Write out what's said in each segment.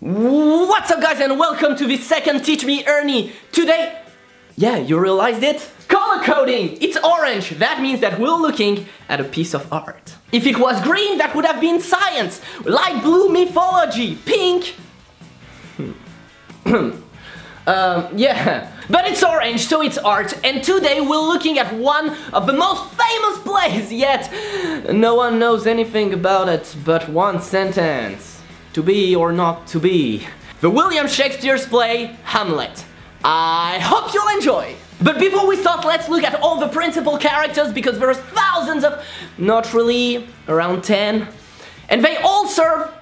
What's up guys and welcome to this second Teach Me Erny. Today, yeah, you realized it? Color coding! It's orange, that means that we're looking at a piece of art. If it was green, that would have been science. Light blue, mythology. Pink, yeah, but it's orange, so it's art. And today we're looking at one of the most famous plays yet. No one knows anything about it but one sentence. To be or not to be. The William Shakespeare's play, Hamlet. I hope you'll enjoy. But before we start, let's look at all the principal characters because there's thousands of, not really, around 10. And they all serve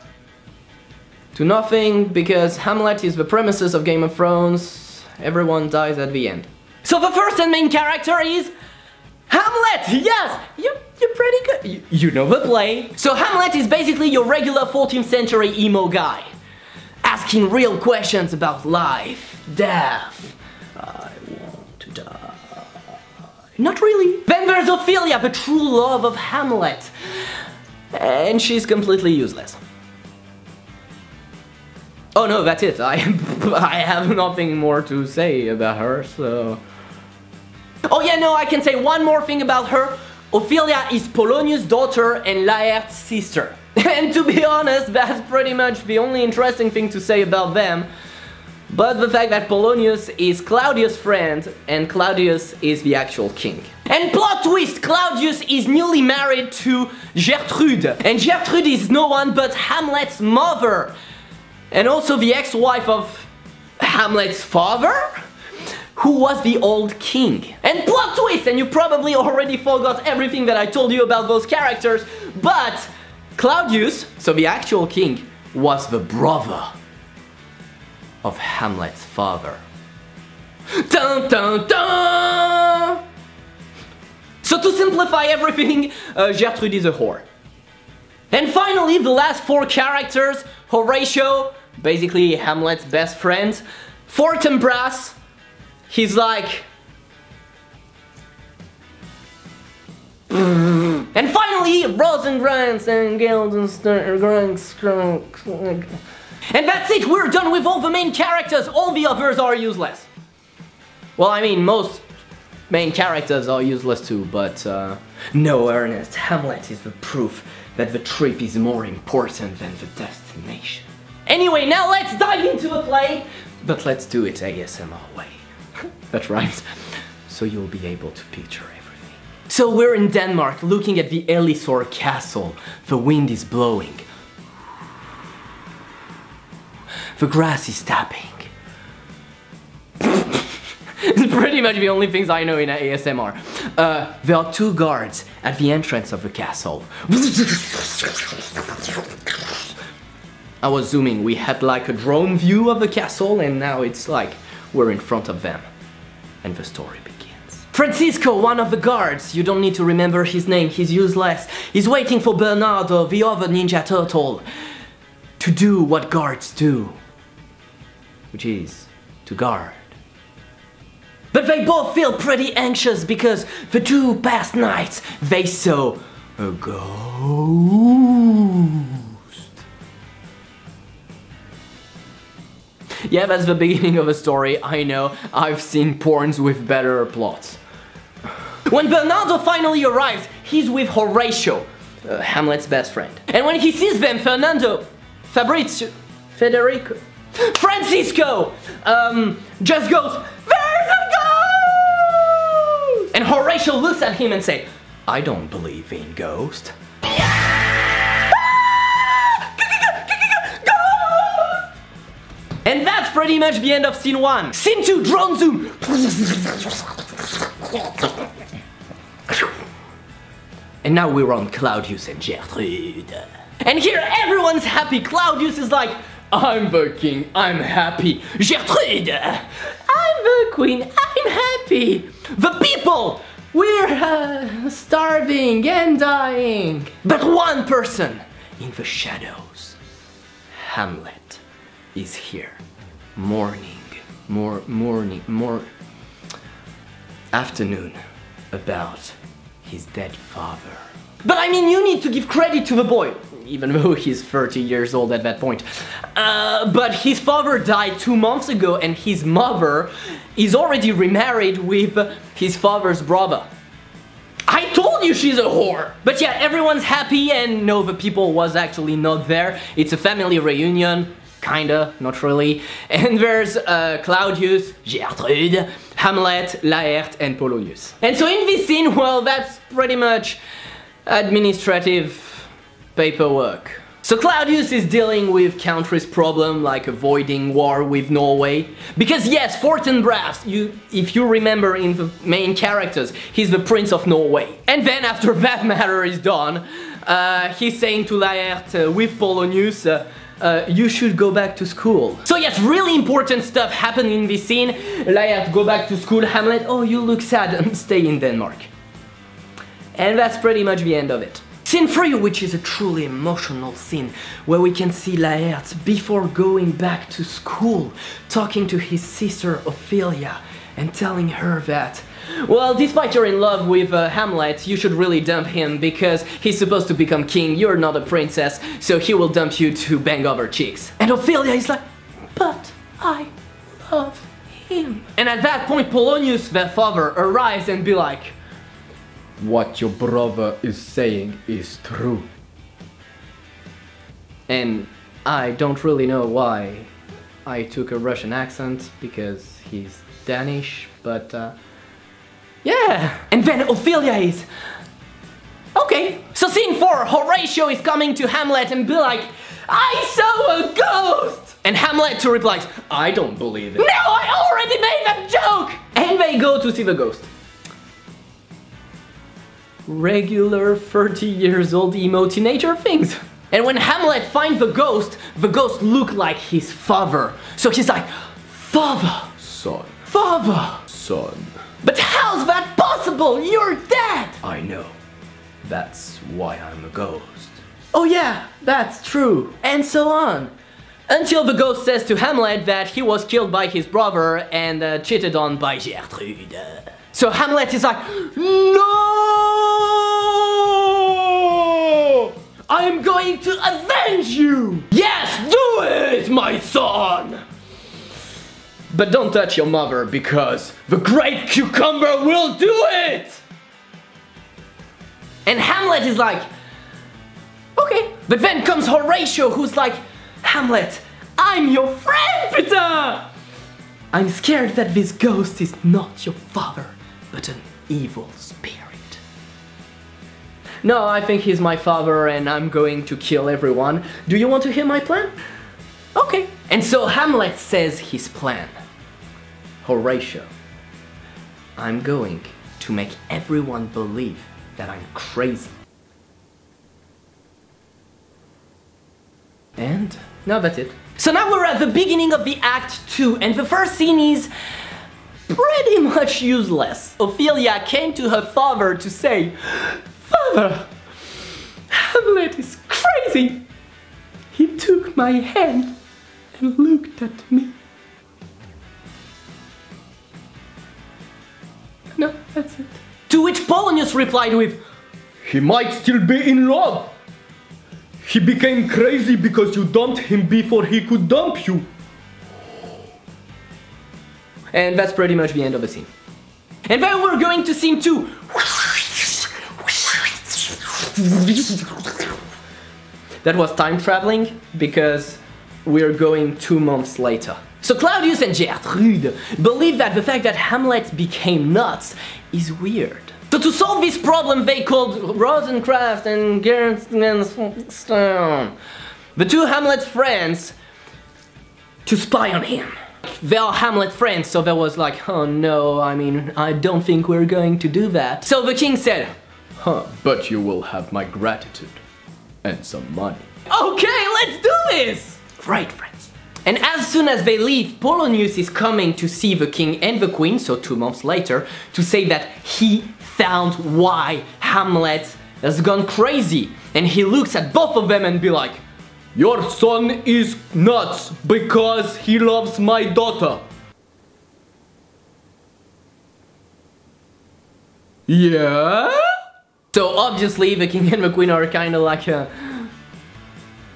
to nothing because Hamlet is the premises of Game of Thrones. Everyone dies at the end. So the first and main character is Hamlet! Yes! You're pretty good. You know the play. So Hamlet is basically your regular 14th century emo guy. Asking real questions about life, death. I want to die. Not really. Then there's Ophelia, the true love of Hamlet. And she's completely useless. Oh no, that's it. I have nothing more to say about her, so... Oh yeah, no, I can say one more thing about her. Ophelia is Polonius' daughter and Laertes' sister. And to be honest, that's pretty much the only interesting thing to say about them. But the fact that Polonius is Claudius' friend and Claudius is the actual king. And plot twist, Claudius is newly married to Gertrude. And Gertrude is no one but Hamlet's mother. And also the ex-wife of Hamlet's father, who was the old king. And plot twist, and you probably already forgot everything that I told you about those characters, but Claudius, so the actual king, was the brother of Hamlet's father. Dun dun dun! So to simplify everything, Gertrude is a whore. And finally, the last four characters, Horatio, basically Hamlet's best friend, Fortinbras, he's like... And finally, Rosencrantz and Guildenstern. And that's it, we're done with all the main characters, all the others are useless. Well, I mean, most main characters are useless too, but no, Ernest, Hamlet is the proof that the trip is more important than the destination. Anyway, now let's dive into the play, but let's do it ASMR way. That rhymes. So you'll be able to picture everything. So we're in Denmark, looking at the Elsinore castle. The wind is blowing. The grass is tapping. It's pretty much the only things I know in ASMR. There are two guards at the entrance of the castle. I was zooming, we had like a drone view of the castle and now it's like we're in front of them. And the story begins. Francisco, one of the guards, you don't need to remember his name, he's useless. He's waiting for Bernardo, the other ninja turtle, to do what guards do. Which is to guard. But they both feel pretty anxious because the two past nights they saw a ghost. Yeah, that's the beginning of a story, I know. I've seen porns with better plots. When Bernardo finally arrives, he's with Horatio, Hamlet's best friend. And when he sees them, Francisco just goes, "There's a ghost!" And Horatio looks at him and says, "I don't believe in ghosts." And that's pretty much the end of scene 1. Scene 2, drone zoom. And now we're on Claudius and Gertrude. And here everyone's happy. Claudius is like, "I'm the king, I'm happy. Gertrude, I'm the queen, I'm happy. The people, we're starving and dying." But one person in the shadows, Hamlet, is here. Afternoon about his dead father. But I mean, you need to give credit to the boy. even though he's 30 years old at that point. But his father died 2 months ago, and his mother is already remarried with his father's brother. I told you she's a whore! But yeah, everyone's happy, and no, the people was actually not there. It's a family reunion, kinda, not really. And there's Claudius, Gertrude, Hamlet, Laerte, and Polonius. And so in this scene, well, that's pretty much administrative paperwork. So Claudius is dealing with country's problem, like avoiding war with Norway. Because yes, Fortinbras, if you remember in the main characters, he's the Prince of Norway. And then after that matter is done, he's saying to Laerte with Polonius, you should go back to school. So yes, really important stuff happened in this scene. Laerte, go back to school. Hamlet, oh, you look sad, stay in Denmark. And that's pretty much the end of it. Scene 3, which is a truly emotional scene, where we can see Laerte, before going back to school, talking to his sister Ophelia, and telling her that, well, despite you're in love with Hamlet, you should really dump him, because he's supposed to become king, you're not a princess, so he will dump you to bang over chicks. And Ophelia is like, but I love him. And at that point, Polonius, their father, arrives and be like, what your brother is saying is true. And I don't really know why I took a Russian accent, because he's Danish, but yeah. And then Ophelia is, okay. So scene 4, Horatio is coming to Hamlet and be like, I saw a ghost! And Hamlet replies, I don't believe it. No, I already made that joke! And they go to see the ghost. Regular 30 years old emo teenager things. And when Hamlet finds the ghost look like his father. So he's like, father, son, father, son. But how's that possible? You're dead! I know. That's why I'm a ghost. Oh yeah, that's true. And so on. Until the ghost says to Hamlet that he was killed by his brother and cheated on by Gertrude. So Hamlet is like, no! I'm going to avenge you! Yes, do it, my son! But don't touch your mother, because the great cucumber will do it! And Hamlet is like, okay. But then comes Horatio, who's like, Hamlet, I'm your friend, Peter! I'm scared that this ghost is not your father, but an evil spirit. No, I think he's my father and I'm going to kill everyone. Do you want to hear my plan? Okay. And so Hamlet says his plan. Horatio, I'm going to make everyone believe that I'm crazy. And now that's it. So now we're at the beginning of the Act 2, and the first scene is pretty much useless. Ophelia came to her father to say, Father, Hamlet is crazy. He took my hand and looked at me. No, that's it. To which Polonius replied with, he might still be in love. He became crazy because you dumped him before he could dump you. And that's pretty much the end of the scene. And then we're going to scene 2. That was time traveling because we're going 2 months later. So Claudius and Gertrude believe that the fact that Hamlet became nuts is weird. So to solve this problem, they called Rosencraft and Gerststone, the two Hamlet friends, to spy on him. They are Hamlet friends, so there was like, oh no, I mean, I don't think we're going to do that. So the king said, but you will have my gratitude and some money. Okay, let's do this! Right, friends. And as soon as they leave, Polonius is coming to see the king and the queen, so 2 months later, to say that he found why Hamlet has gone crazy. And he looks at both of them and be like, your son is nuts because he loves my daughter. Yeah? So obviously the king and the queen are kind of like,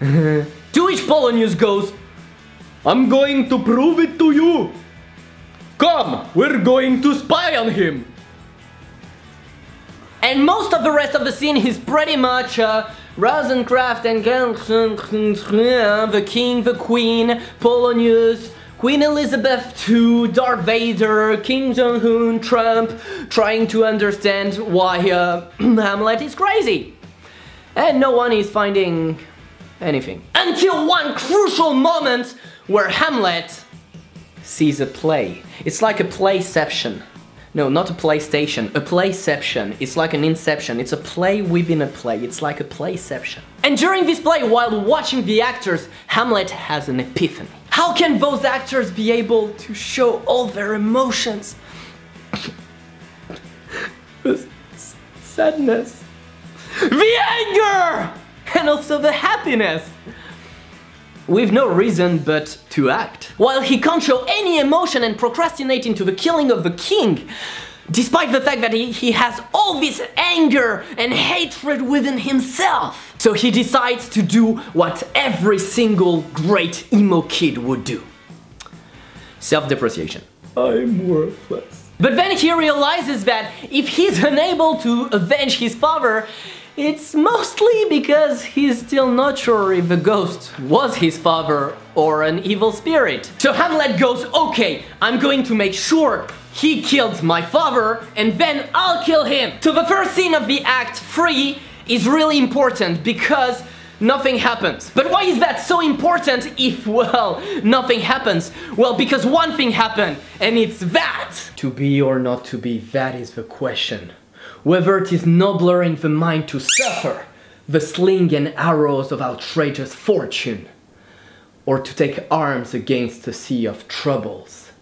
To which Polonius goes, I'm going to prove it to you. Come, we're going to spy on him. And most of the rest of the scene is pretty much Rosencraft and the king, the queen, Polonius, Queen Elizabeth II, Darth Vader, Kim Jong-un, Trump, trying to understand why Hamlet is crazy. And no one is finding anything. Until one crucial moment where Hamlet sees a play. It's like a playception. No, not a PlayStation, a playception. It's like an inception. It's a play within a play. It's like a playception. And during this play, while watching the actors, Hamlet has an epiphany. How can those actors be able to show all their emotions? The sadness, the anger, and also the happiness, with no reason but to act. While he can't show any emotion and procrastinate into the killing of the king, despite the fact that he has all this anger and hatred within himself. So he decides to do what every single great emo kid would do. Self-depreciation. I'm worthless. But then he realizes that if he's unable to avenge his father, it's mostly because he's still not sure if the ghost was his father or an evil spirit. So Hamlet goes, okay, I'm going to make sure he killed my father and then I'll kill him. So the first scene of the act 3 is really important because nothing happens. But why is that so important if, well, nothing happens? Well, because one thing happened, and it's that! To be or not to be, that is the question. Whether it is nobler in the mind to suffer the sling and arrows of outrageous fortune, or to take arms against a sea of troubles,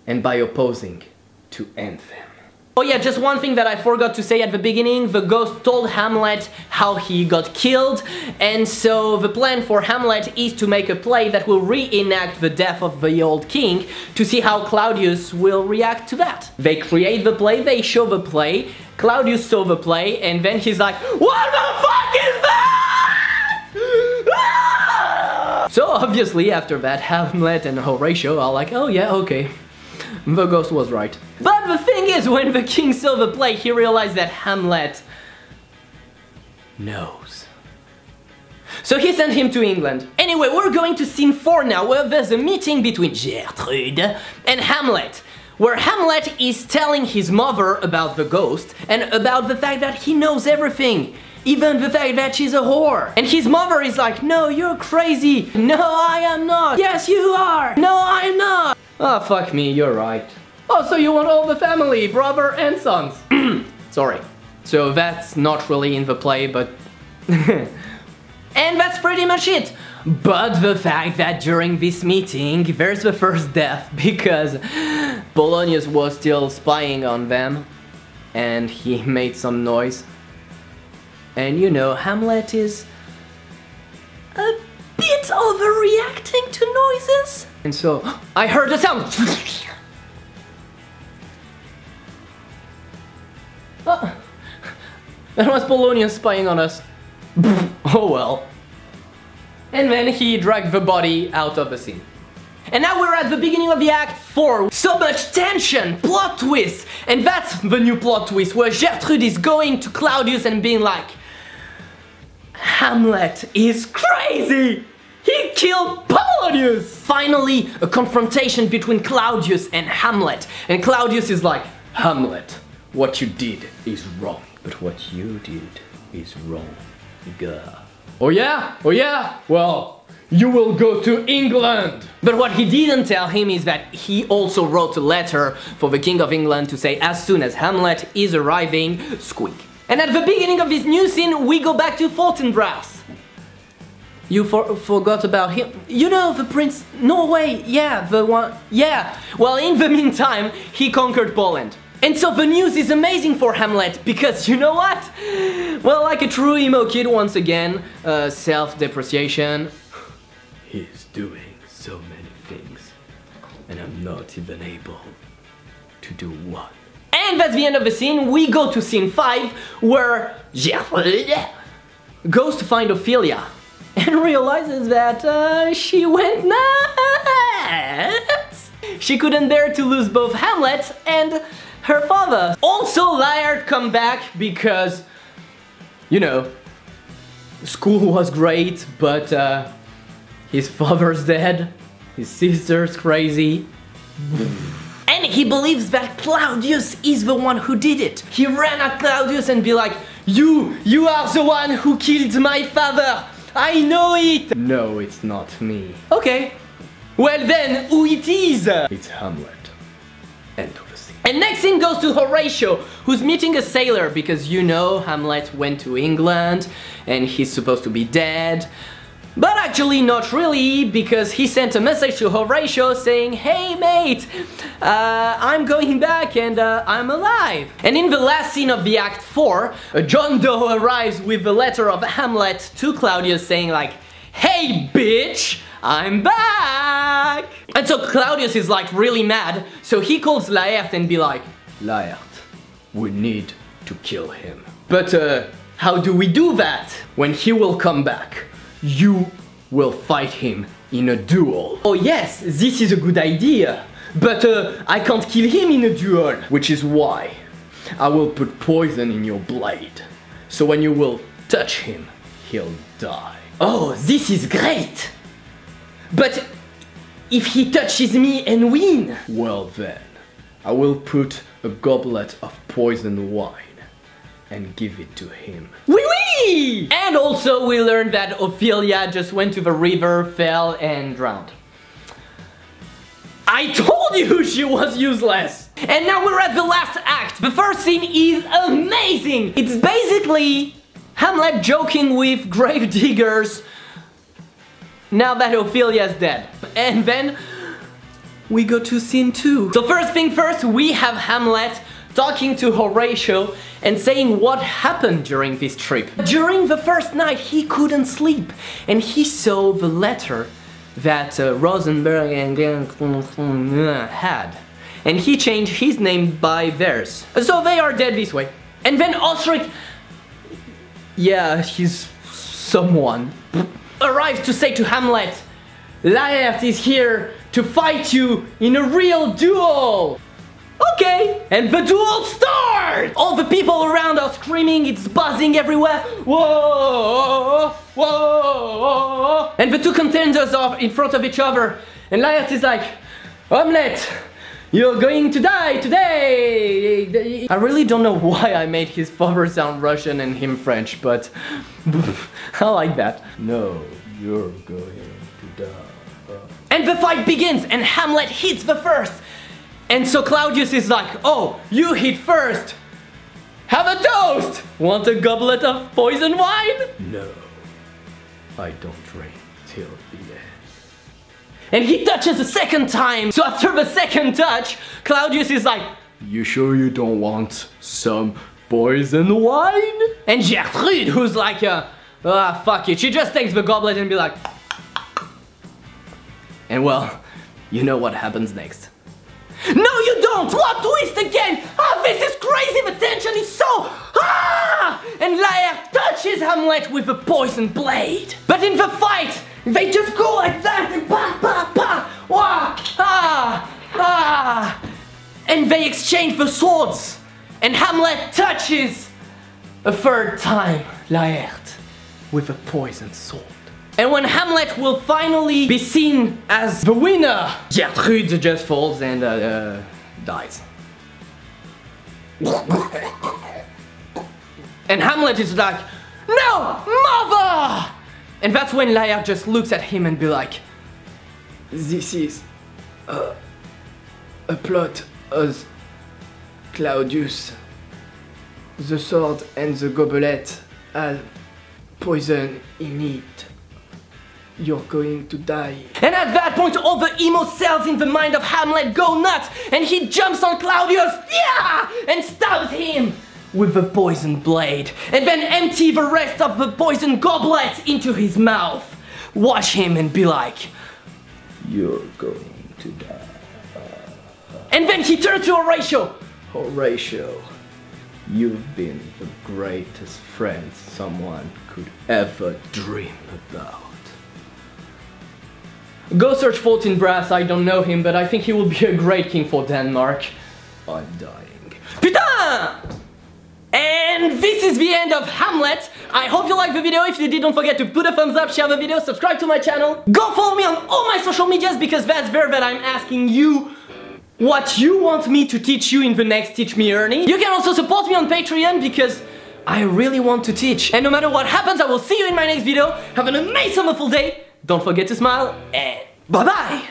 and by opposing, to end them. Oh yeah, just one thing that I forgot to say at the beginning, the ghost told Hamlet how he got killed, and so the plan for Hamlet is to make a play that will reenact the death of the old king to see how Claudius will react to that. They create the play, they show the play, Claudius saw the play, and then he's like, what the fuck is that? So obviously after that, Hamlet and Horatio are like, oh yeah, okay. The ghost was right. But the thing is, when the king saw the play, he realized that Hamlet knows. So he sent him to England. Anyway, we're going to scene 4 now, where there's a meeting between Gertrude and Hamlet, where Hamlet is telling his mother about the ghost and about the fact that he knows everything. Even the fact that she's a whore. And his mother is like, no, you're crazy. No, I am not. Yes, you are. No, I'm not. Oh, fuck me, you're right. Oh, so you want all the family, brother and sons. Sorry. So that's not really in the play, but... And that's pretty much it. But the fact that during this meeting, there's the first death, because Polonius was still spying on them, and he made some noise. And you know, Hamlet is a bit overreacting to noises. And so, I heard a sound! Oh, that was Polonius spying on us. Oh well. And then he dragged the body out of the scene. And now we're at the beginning of the act 4. So much tension, plot twist. And that's the new plot twist, where Gertrude is going to Claudius and being like, Hamlet is crazy! He killed Polonius! Finally, a confrontation between Claudius and Hamlet. And Claudius is like, Hamlet, what you did is wrong. But what you did is wrong. Gah. Oh yeah? Oh yeah? Well, you will go to England! But what he didn't tell him is that he also wrote a letter for the King of England to say as soon as Hamlet is arriving, squeak. And at the beginning of this new scene, we go back to Fortinbras. You forgot about him? You know, the prince... No way, yeah, the one... Yeah, well, in the meantime, he conquered Poland. And so the news is amazing for Hamlet, because you know what? Well, like a true emo kid, once again, self-depreciation. He's doing so many things, and I'm not even able to do one. And that's the end of the scene. We go to scene 5, where Gertrude goes to find Ophelia. and realizes that she went nuts. She couldn't bear to lose both Hamlet and her father. Also, Layard come back because, you know, school was great, but his father's dead, his sister's crazy. And he believes that Claudius is the one who did it. He ran at Claudius and be like, you are the one who killed my father. I know it. No, it's not me. Okay. Well then, who it is? It's Hamlet. End of the scene. And next scene goes to Horatio, who's meeting a sailor because, you know, Hamlet went to England and he's supposed to be dead. But actually not really, because he sent a message to Horatio saying, hey mate, I'm going back and I'm alive. And in the last scene of the Act 4, John Doe arrives with a letter of Hamlet to Claudius saying like, hey bitch, I'm back! And so Claudius is like really mad, so he calls Laert and be like, Laert, we need to kill him. But how do we do that? When he will come back, you will fight him in a duel. Oh yes, this is a good idea, but I can't kill him in a duel, which is why I will put poison in your blade. So when you will touch him, he'll die. Oh, this is great! But if he touches me and win? Well then, I will put a goblet of poison wine and give it to him. Wee wee! And also we learned that Ophelia just went to the river, fell and drowned. I told you she was useless! And now we're at the last act. The first scene is amazing! It's basically Hamlet joking with grave diggers now that Ophelia's dead. And then we go to scene 2. So first thing first, we have Hamlet talking to Horatio and saying what happened during this trip. During the first night he couldn't sleep and he saw the letter that Rosenberg and had. And he changed his name by theirs. So they are dead this way. And then Osric, yeah, he's someone, arrives to say to Hamlet, Laert is here to fight you in a real duel. Okay, and the duel starts! All the people around are screaming, it's buzzing everywhere. Whoa, whoa. And the two contenders are in front of each other. And Laert is like, Hamlet, you're going to die today! I really don't know why I made his father sound Russian and him French, but I like that. No, you're going to die. And the fight begins, and Hamlet hits the first. And so Claudius is like, oh, you hit first. Have a toast! Want a goblet of poison wine? No, I don't drink till the end. And he touches a second time. So after the second touch, Claudius is like, you sure you don't want some poison wine? And Gertrude, who's like, fuck it. She just takes the goblet and be like, and well, you know what happens next. No, you don't! Plot twist again! Ah, this is crazy! The tension is so... Ah! And Laert touches Hamlet with a poison blade. But in the fight, they just go like that and pa, pa, pa! Wah! Ah! Ah! And they exchange the swords. And Hamlet touches a third time Laert with a poison sword. And when Hamlet will finally be seen as the winner, Gertrude just falls and dies. And Hamlet is like, no, mother! And that's when Laert just looks at him and be like, this is a plot as Claudius. The sword and the goblet have poison in it. You're going to die. And at that point, all the emo cells in the mind of Hamlet go nuts, and he jumps on Claudius, yeah, and stabs him with the poison blade, and then empty the rest of the poison goblet into his mouth. Watch him and be like, you're going to die. And then he turns to Horatio. Horatio, you've been the greatest friend someone could ever dream about. Go search Fortinbras, I don't know him, but I think he will be a great king for Denmark. I'm dying. Putain! And this is the end of Hamlet. I hope you liked the video. If you did, don't forget to put a thumbs up, share the video, subscribe to my channel. Go follow me on all my social medias because that's where that I'm asking you what you want me to teach you in the next Teach Me Erny. You can also support me on Patreon because I really want to teach. And no matter what happens, I will see you in my next video. Have an amazing, wonderful day. Don't forget to smile and bye-bye!